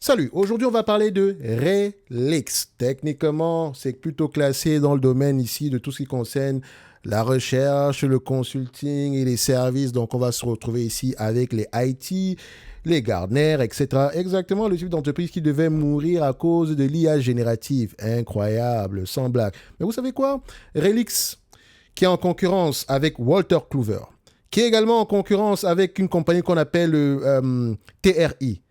Salut, aujourd'hui on va parler de Relix. Techniquement, c'est plutôt classé dans le domaine ici de tout ce qui concerne la recherche, le consulting et les services. Donc on va se retrouver ici avec les IT, les Gartner, etc. Exactement le type d'entreprise qui devait mourir à cause de l'IA générative. Incroyable, sans blague. Mais vous savez quoi? Relix, qui est en concurrence avec Walter Clover, qui est également en concurrence avec une compagnie qu'on appelle TRI.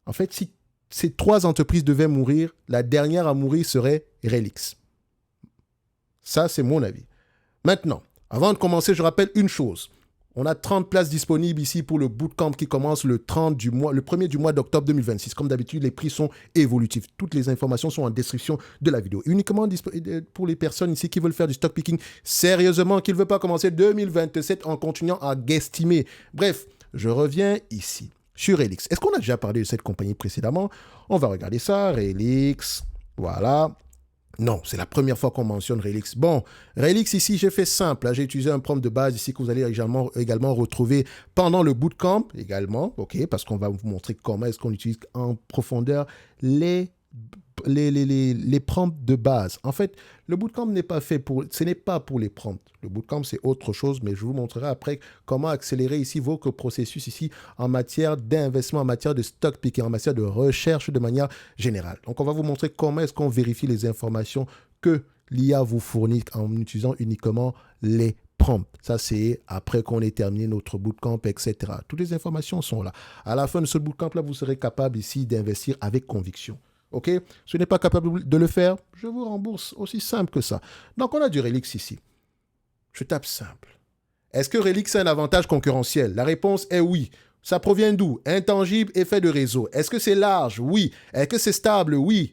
En fait, si ces trois entreprises devaient mourir, la dernière à mourir serait Relix. Ça, c'est mon avis. Maintenant, avant de commencer, je rappelle une chose. On a 30 places disponibles ici pour le bootcamp qui commence le 1er du mois d'octobre 2026. Comme d'habitude, les prix sont évolutifs. Toutes les informations sont en description de la vidéo. Uniquement pour les personnes ici qui veulent faire du stock picking sérieusement, qui ne veulent pas commencer 2027 en continuant à guesstimer. Bref, je reviens ici sur Relix. Est-ce qu'on a déjà parlé de cette compagnie précédemment? On va regarder ça. Relix, voilà. Non, c'est la première fois qu'on mentionne Relix. Bon, Relix ici, j'ai fait simple. J'ai utilisé un prompt de base ici que vous allez également retrouver pendant le bootcamp également, ok, parce qu'on va vous montrer comment est-ce qu'on utilise en profondeur les prompts de base. En fait, le bootcamp ce n'est pas pour les prompts. Le bootcamp, c'est autre chose, mais je vous montrerai après comment accélérer ici vos processus ici en matière d'investissement, en matière de stock picking, en matière de recherche de manière générale. Donc, on va vous montrer comment est-ce qu'on vérifie les informations que l'IA vous fournit en utilisant uniquement les prompts. Ça, c'est après qu'on ait terminé notre bootcamp, etc. Toutes les informations sont là. À la fin de ce bootcamp-là, vous serez capable ici d'investir avec conviction. OK? Si vous n'êtes pas capable de le faire, je vous rembourse. Aussi simple que ça. Donc, on a du Relix ici. Je tape simple. Est-ce que Relix a un avantage concurrentiel? La réponse est oui. Ça provient d'où? Intangible, effet de réseau. Est-ce que c'est large? Oui. Est-ce que c'est stable? Oui.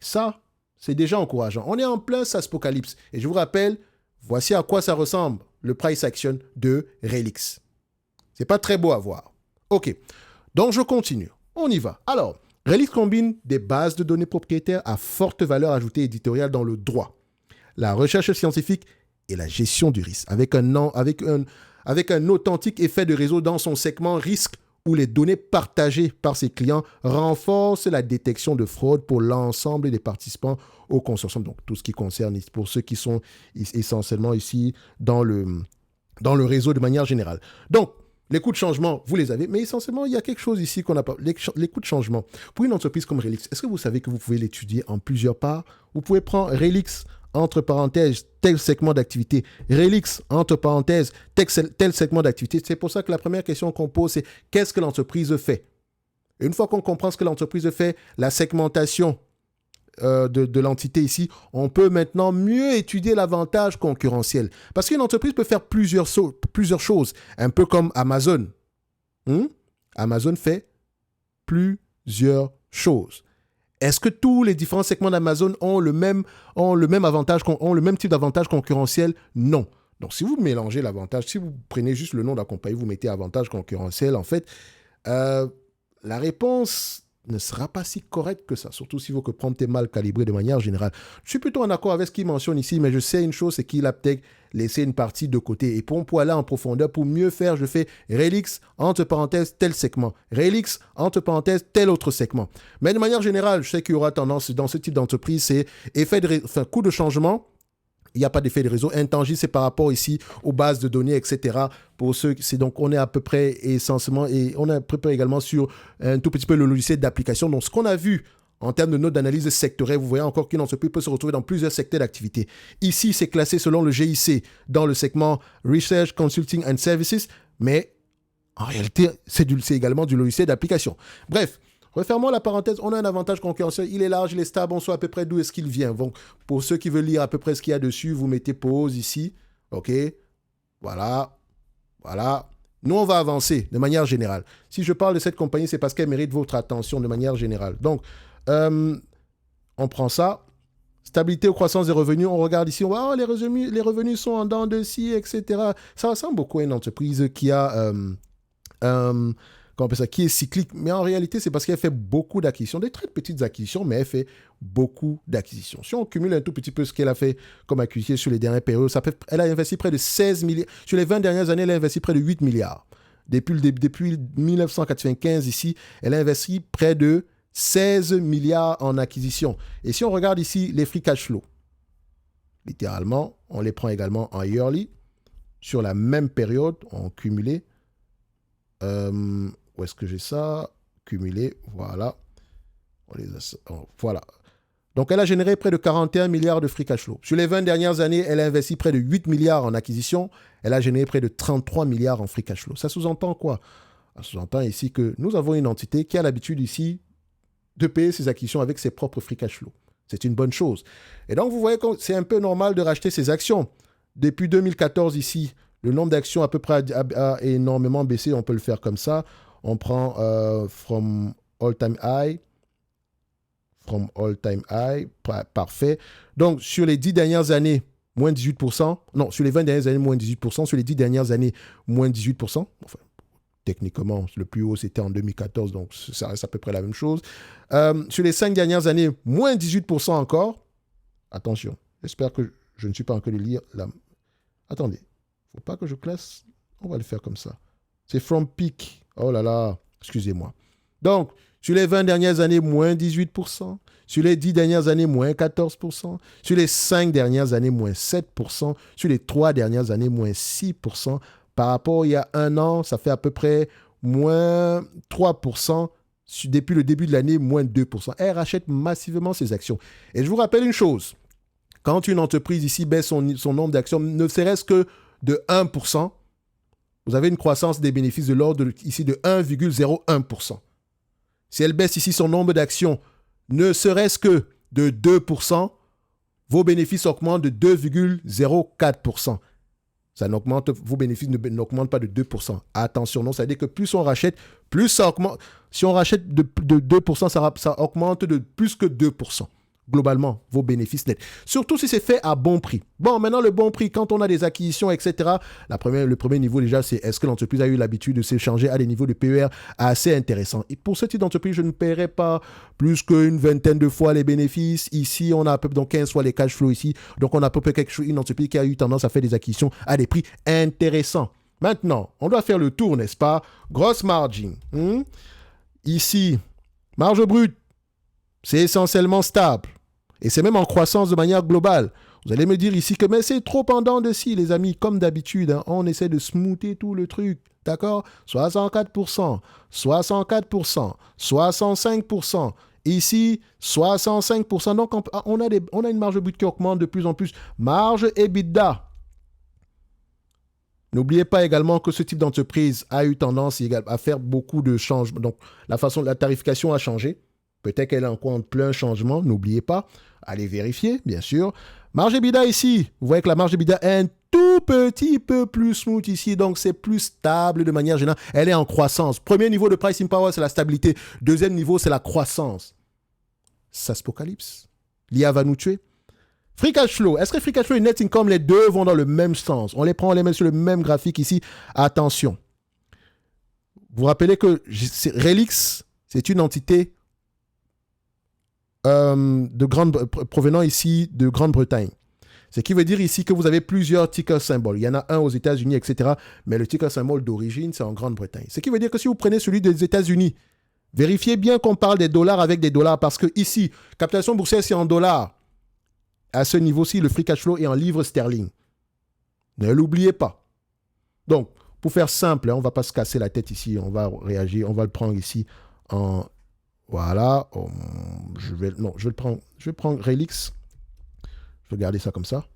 Ça, c'est déjà encourageant. On est en plein SaaSpocalypse. Et je vous rappelle, voici à quoi ça ressemble, le price action de Relix. C'est pas très beau à voir. OK. Donc, je continue. On y va. Alors, Relix combine des bases de données propriétaires à forte valeur ajoutée éditoriale dans le droit, la recherche scientifique et la gestion du risque, avec un authentique effet de réseau dans son segment risque où les données partagées par ses clients renforcent la détection de fraude pour l'ensemble des participants au consortium. Donc, tout ce qui concerne, pour ceux qui sont essentiellement ici dans le réseau de manière générale. Donc, les coûts de changement, vous les avez, mais essentiellement, il y a quelque chose ici qu'on n'a pas. Les coûts de changement. Pour une entreprise comme Relix, est-ce que vous savez que vous pouvez l'étudier en plusieurs parts? Vous pouvez prendre Relix, entre parenthèses, tel segment d'activité. Relix, entre parenthèses, tel segment d'activité. C'est pour ça que la première question qu'on pose, c'est qu'est-ce que l'entreprise fait? Et une fois qu'on comprend ce que l'entreprise fait, la segmentation de l'entité ici, on peut maintenant mieux étudier l'avantage concurrentiel. Parce qu'une entreprise peut faire plusieurs choses, un peu comme Amazon. Amazon fait plusieurs choses. Est-ce que tous les différents segments d'Amazon ont le même type d'avantage concurrentiel? Non. Donc, si vous mélangez l'avantage, si vous prenez juste le nom de la compagnie, vous mettez avantage concurrentiel, en fait, la réponse ne sera pas si correct que ça, surtout si votre prompt est mal calibré de manière générale. Je suis plutôt en accord avec ce qu'il mentionne ici, mais je sais une chose, c'est qu'il a peut-être laissé une partie de côté. Et pour aller en profondeur, pour mieux faire, je fais Relix, entre parenthèses, tel segment. Relix, entre parenthèses, tel autre segment. Mais de manière générale, je sais qu'il y aura tendance dans ce type d'entreprise, c'est coût de changement. Il n'y a pas d'effet de réseau. Intangible, c'est par rapport ici aux bases de données, etc. Pour ceux, c'est donc, on est à peu près essentiellement, et on est à peu près également sur un tout petit peu le logiciel d'application. Donc, ce qu'on a vu en termes de notes d'analyse sectorielle, vous voyez encore qu'une entreprise peut se retrouver dans plusieurs secteurs d'activité. Ici, c'est classé selon le GIC dans le segment Research, Consulting and Services, mais en réalité, c'est également du logiciel d'application. Bref. Refermons la parenthèse, on a un avantage concurrentiel, il est large, il est stable, on sait à peu près d'où est-ce qu'il vient. Donc, pour ceux qui veulent lire à peu près ce qu'il y a dessus, vous mettez pause ici, ok, voilà. Nous, on va avancer de manière générale. Si je parle de cette compagnie, c'est parce qu'elle mérite votre attention de manière générale. Donc, on prend ça, stabilité ou croissance des revenus, on regarde ici, on voit, les revenus sont en dents de scie, etc. Ça ressemble beaucoup à une entreprise qui a... qui est cyclique, mais en réalité, c'est parce qu'elle fait beaucoup d'acquisitions, des très petites acquisitions, mais elle fait beaucoup d'acquisitions. Si on cumule un tout petit peu ce qu'elle a fait comme acquisition sur les dernières périodes, elle a investi près de 16 milliards. Sur les 20 dernières années, elle a investi près de 8 milliards. Depuis 1995, ici, elle a investi près de 16 milliards en acquisition. Et si on regarde ici les free cash flow, littéralement, on les prend également en yearly, sur la même période, en cumulé. Où est-ce que j'ai ça? Cumulé, voilà. Voilà. Donc, elle a généré près de 41 milliards de free cash flow. Sur les 20 dernières années, elle a investi près de 8 milliards en acquisition. Elle a généré près de 33 milliards en free cash flow. Ça sous-entend quoi? Ça sous-entend ici que nous avons une entité qui a l'habitude ici de payer ses acquisitions avec ses propres free cash flow. C'est une bonne chose. Et donc, vous voyez que c'est un peu normal de racheter ses actions. Depuis 2014 ici, le nombre d'actions à peu près a énormément baissé. On peut le faire comme ça. On prend from all-time high. From all-time high. Parfait. Donc, sur les 10 dernières années, moins 18%. Non, sur les 20 dernières années, moins 18%. Sur les 10 dernières années, moins 18%. Enfin, techniquement, le plus haut, c'était en 2014. Donc, ça reste à peu près la même chose. Sur les 5 dernières années, moins 18% encore. Attention. J'espère que je ne suis pas en train de lire la... Attendez. Il ne faut pas que je classe. On va le faire comme ça. C'est from peak. Oh là là. Excusez-moi. Donc, sur les 20 dernières années, moins 18%. Sur les 10 dernières années, moins 14%. Sur les 5 dernières années, moins 7%. Sur les 3 dernières années, moins 6%. Par rapport il y a un an, ça fait à peu près moins 3%. Depuis le début de l'année, moins 2%. Elle rachète massivement ses actions. Et je vous rappelle une chose. Quand une entreprise ici baisse son nombre d'actions, ne serait-ce que de 1%, vous avez une croissance des bénéfices de l'ordre ici de 1,01%. Si elle baisse ici son nombre d'actions, ne serait-ce que de 2%, vos bénéfices augmentent de 2,04%. Ça n'augmente, vos bénéfices n'augmentent pas de 2%. Attention, non, ça veut dire que plus on rachète, plus ça augmente. Si on rachète de 2%, ça augmente de plus que 2%. Globalement, vos bénéfices nets. Surtout si c'est fait à bon prix. Bon, maintenant, le bon prix, quand on a des acquisitions, etc., le premier niveau déjà, c'est est-ce que l'entreprise a eu l'habitude de s'échanger à des niveaux de PER assez intéressants. Et pour ce type d'entreprise, je ne paierai pas plus qu'une vingtaine de fois les bénéfices. Ici, on a à peu près 15 fois les cash flows ici. Donc, on a à peu près une entreprise qui a eu tendance à faire des acquisitions à des prix intéressants. Maintenant, on doit faire le tour, n'est-ce pas? Gross margin. Ici, marge brute, c'est essentiellement stable. Et c'est même en croissance de manière globale. Vous allez me dire ici que mais c'est trop en dents de scie, les amis. Comme d'habitude, on essaie de smoother tout le truc. D'accord? 64%, 64%, 65%. Ici, 65%. Donc, on a une marge brute qui augmente de plus en plus. Marge EBITDA. N'oubliez pas également que ce type d'entreprise a eu tendance à faire beaucoup de changements. Donc, la tarification a changé. Peut-être qu'elle est encore en plein changement, n'oubliez pas. Allez vérifier, bien sûr. Marge EBITDA ici, vous voyez que la marge EBITDA est un tout petit peu plus smooth ici, donc c'est plus stable de manière générale. Elle est en croissance. Premier niveau de pricing power, c'est la stabilité. Deuxième niveau, c'est la croissance. Saspocalypse. L'IA va nous tuer. Free cash flow. Est-ce que free cash flow et net income, les deux vont dans le même sens? On les prend, on les met sur le même graphique ici. Attention. Vous vous rappelez que Relix, c'est une entité provenant ici de Grande-Bretagne. Ce qui veut dire ici que vous avez plusieurs ticker symboles. Il y en a un aux États-Unis, etc. Mais le ticker symbole d'origine, c'est en Grande-Bretagne. Ce qui veut dire que si vous prenez celui des États-Unis, vérifiez bien qu'on parle des dollars avec des dollars parce que ici, capitalisation boursière, c'est en dollars. À ce niveau-ci, le free cash flow est en livres sterling. Ne l'oubliez pas. Donc, pour faire simple, on ne va pas se casser la tête ici. On va réagir. On va le prendre ici en... Voilà, je vais prendre Relix. Je vais garder ça comme ça.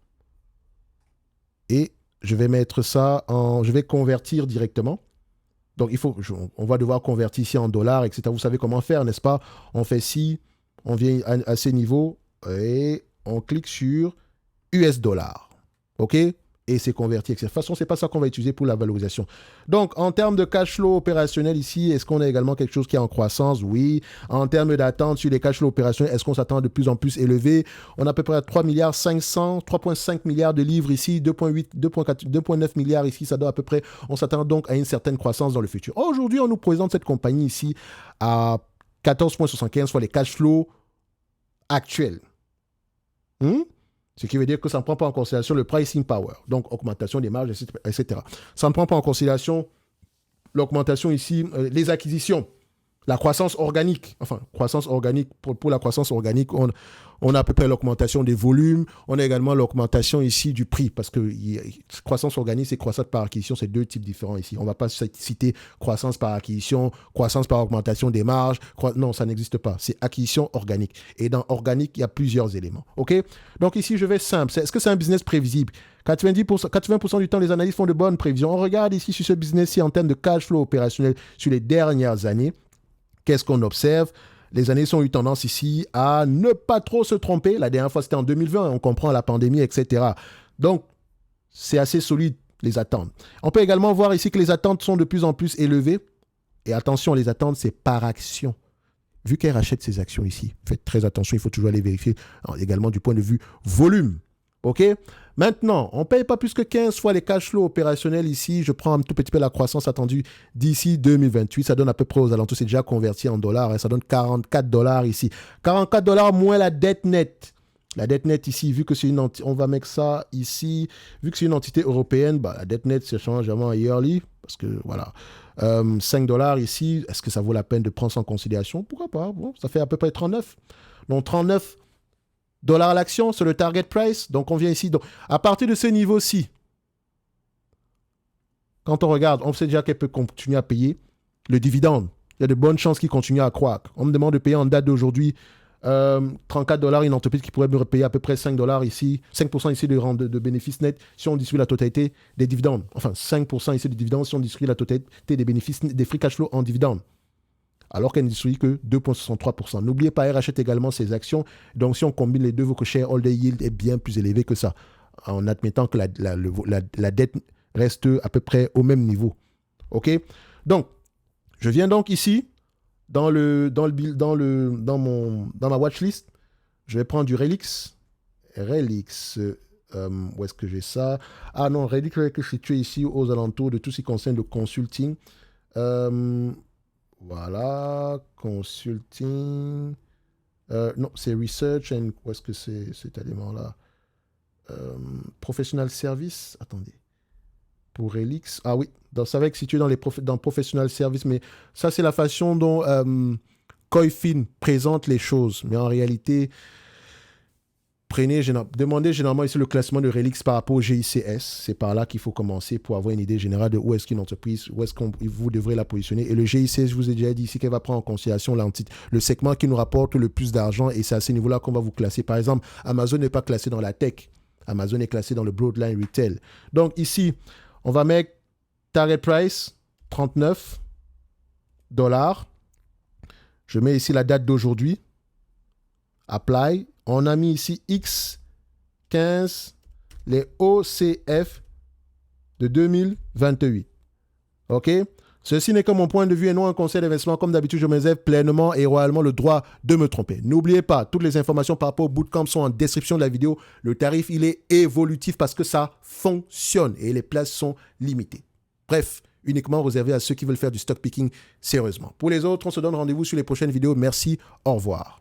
Et je vais mettre ça je vais convertir directement. Donc, on va devoir convertir ici en dollars, etc. Vous savez comment faire, n'est-ce pas? On fait ci, on vient à ces niveaux et on clique sur US dollars. OK? Et c'est converti, etc. De toute façon, ce n'est pas ça qu'on va utiliser pour la valorisation. Donc, en termes de cash flow opérationnel ici, est-ce qu'on a également quelque chose qui est en croissance? Oui. En termes d'attente sur les cash flow opérationnels, est-ce qu'on s'attend de plus en plus élevé? On a à peu près 3,5 milliards de livres ici, 2,9 milliards ici, ça doit à peu près, on s'attend donc à une certaine croissance dans le futur. Aujourd'hui, on nous présente cette compagnie ici à 14,75 fois les cash flows actuels. Ce qui veut dire que ça ne prend pas en considération le pricing power, donc augmentation des marges, etc. Ça ne prend pas en considération l'augmentation ici, les acquisitions. La croissance organique, enfin, croissance organique, pour la croissance organique, on a à peu près l'augmentation des volumes, on a également l'augmentation ici du prix, parce que croissance organique et croissance par acquisition, c'est deux types différents ici. On ne va pas citer croissance par acquisition, croissance par augmentation des marges. Non, ça n'existe pas. C'est acquisition organique. Et dans organique, il y a plusieurs éléments. OK? Donc ici, je vais simple. Est-ce que c'est un business prévisible? 80% du temps, les analystes font de bonnes prévisions. On regarde ici sur ce business-ci en termes de cash flow opérationnel sur les dernières années. Qu'est-ce qu'on observe? Les années ont eu tendance ici à ne pas trop se tromper. La dernière fois, c'était en 2020. On comprend la pandémie, etc. Donc, c'est assez solide, les attentes. On peut également voir ici que les attentes sont de plus en plus élevées. Et attention, les attentes, c'est par action. Vu qu'elle rachète ses actions ici, faites très attention, il faut toujours aller vérifier. Alors, également du point de vue volume. OK? Maintenant, on ne paye pas plus que 15 fois les cash flows opérationnels ici. Je prends un tout petit peu la croissance attendue d'ici 2028. Ça donne à peu près aux alentours, c'est déjà converti en dollars. Hein, ça donne 44 dollars ici. 44 dollars moins la dette nette. La dette nette ici, vu que c'est une entité, on va mettre ça ici. Vu que c'est une entité européenne, bah, la dette nette, c'est changeablement yearly. Parce que voilà. 5 dollars ici, est-ce que ça vaut la peine de prendre ça en considération? Pourquoi pas? Bon, ça fait à peu près 39. Donc 39 dollars à l'action, c'est le target price. Donc, on vient ici. Donc, à partir de ce niveau-ci, quand on regarde, on sait déjà qu'elle peut continuer à payer le dividende. Il y a de bonnes chances qu'il continue à croître. On me demande de payer en date d'aujourd'hui 34 dollars une entreprise qui pourrait me repayer à peu près 5 dollars ici, 5% ici de bénéfices nets si on distribue la totalité des dividendes. Enfin, 5% ici des dividendes si on distribue la totalité des bénéfices, des free cash flow en dividendes. Alors qu'elle ne distribue que 2,63%. N'oubliez pas, elle rachète également ses actions. Donc, si on combine les deux, votre shareholder yield est bien plus élevé que ça, en admettant que la dette reste à peu près au même niveau. OK? Donc, je viens donc ici, dans ma watchlist, je vais prendre du Relix. Relix, où est-ce que j'ai ça? Ah non, Relix est situé ici aux alentours de tout ce qui concerne le consulting. Voilà, consulting. Non, c'est research and où est-ce que c'est cet élément-là? Professional service. Attendez. Pour Relix. Ah oui, ça va être situé dans professional service, mais ça, c'est la façon dont Koifin présente les choses. Mais en réalité, demandez généralement ici le classement de Relix par rapport au GICS. C'est par là qu'il faut commencer pour avoir une idée générale de où est-ce qu'une entreprise, où est-ce que vous devrez la positionner. Et le GICS, je vous ai déjà dit ici qu'elle va prendre en considération le segment qui nous rapporte le plus d'argent et c'est à ce niveau-là qu'on va vous classer. Par exemple, Amazon n'est pas classé dans la tech. Amazon est classé dans le broadline retail. Donc ici, on va mettre target price 39 dollars. Je mets ici la date d'aujourd'hui. Apply. On a mis ici X15, les OCF de 2028. OK? Ceci n'est que mon point de vue et non un conseil d'investissement. Comme d'habitude, je me réserve pleinement et royalement le droit de me tromper. N'oubliez pas, toutes les informations par rapport au bootcamp sont en description de la vidéo. Le tarif, il est évolutif parce que ça fonctionne et les places sont limitées. Bref, uniquement réservé à ceux qui veulent faire du stock picking sérieusement. Pour les autres, on se donne rendez-vous sur les prochaines vidéos. Merci, au revoir.